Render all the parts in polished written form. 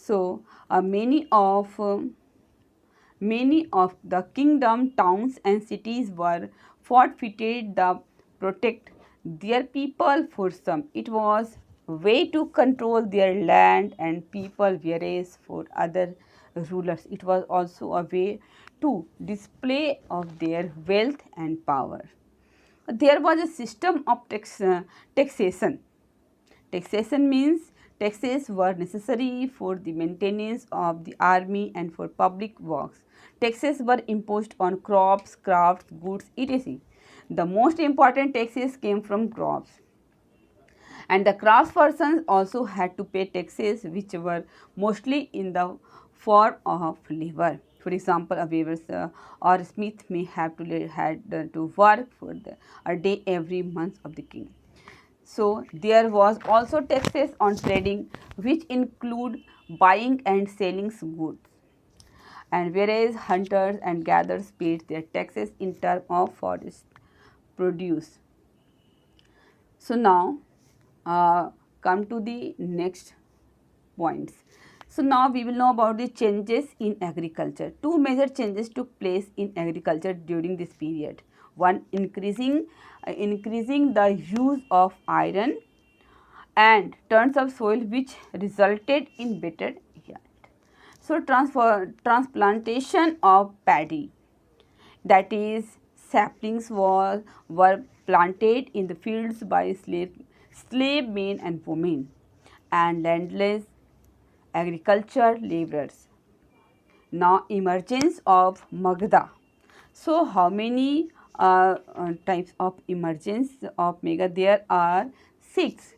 So many of the kingdom towns and cities were fortified to protect their people. For some it was way to control their land and people, whereas for other rulers it was also a way to display of their wealth and power. There was a system of taxation. Taxation means taxes were necessary for the maintenance of the army and for public works. Taxes were imposed on crops, crafts, goods, etc. The most important taxes came from crops, and the craftspersons also had to pay taxes which were mostly in the form of labor. For example, a weaver or smith may have to had to work for a day every month of the king. So there was also taxes on trading, which include buying and selling goods. And whereas hunters and gatherers paid their taxes in terms of forest produce. So now come to the next points. So now we will know about the changes in agriculture. Two major changes took place in agriculture during this period. One, increasing the use of iron and tons of soil, which resulted in better yield. So transplantation of paddy, that is saplings were planted in the fields by slave men and women and landless agriculture laborers. Now emergence of Magda. So how many types of emergence of Megha? There are 6.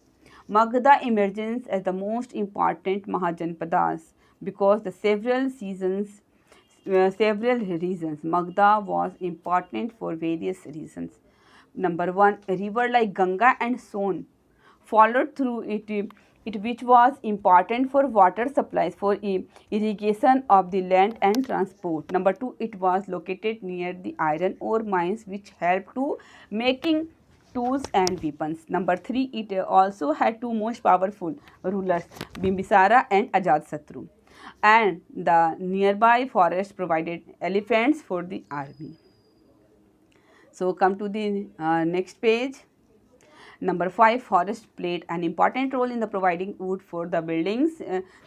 Magda emergence as the most important Mahajanpadas because the several reasons. Magda was important for various reasons. Number 1, a river like Ganga and Son followed through it which was important for water supplies for irrigation of the land and transport. Number 2, it was located near the iron ore mines which helped to making tools and weapons. Number 3, it also had two most powerful rulers, Bimbisara and Ajatasattu, and the nearby forest provided elephants for the army. So come to the next page. Number 5, forest played an important role in the providing wood for the buildings,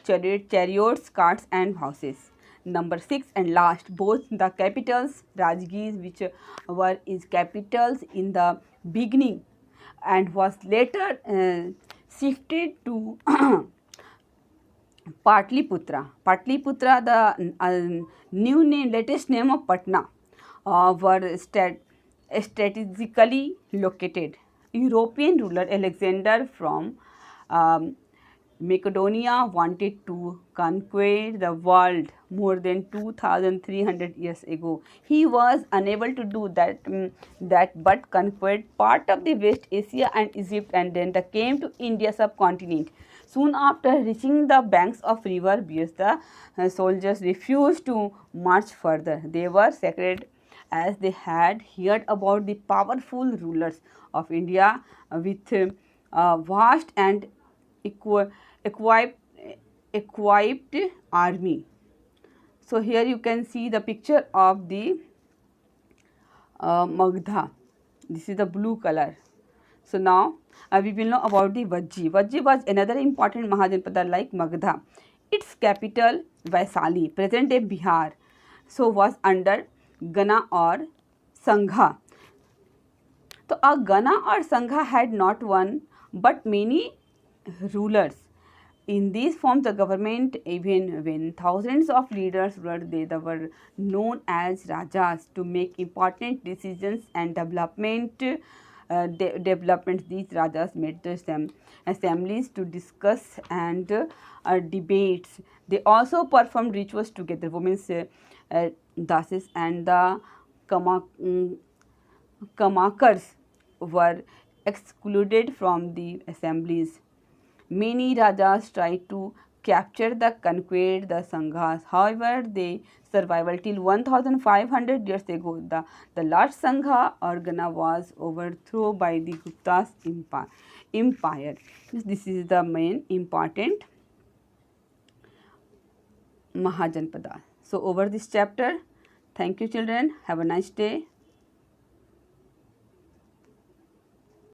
chariots, carts and houses. Number 6 and last, both the capitals, Rajgir, which were its capitals in the beginning and was later shifted to Patliputra. Patliputra, the new name, latest name of Patna, were strategically located. European ruler Alexander from um, Macedonia wanted to conquer the world more than 2300 years ago. He was unable to do that but conquered part of the West Asia and Egypt, and then they came to India subcontinent. Soon after reaching the banks of river Bias, the soldiers refused to march further. They were scared as they had heard about the powerful rulers of India with vast and equipped, equipped army. So here you can see the picture of the Magdha. This is the blue color. So now we will know about the Vajji. Vajji was another important Mahajanpada like Magdha. Its capital Vaisali, present day Bihar, so was under Gana or Sangha. So a Gana or Sangha had not one but many rulers. In these forms, the government, even when thousands of leaders were they were known as Rajas to make important decisions and developments. These Rajas made the assemblies to discuss and debates. They also performed rituals together. Women's dasis and the kama, kamakars were excluded from the assemblies. Many rajas tried to capture the conquer the Sanghas. However, they survived till 1500 years ago. The last Sangha Organa was overthrown by the Gupta's empire. This is the main important Mahajanpada. So over this chapter. Thank you children. Have a nice day.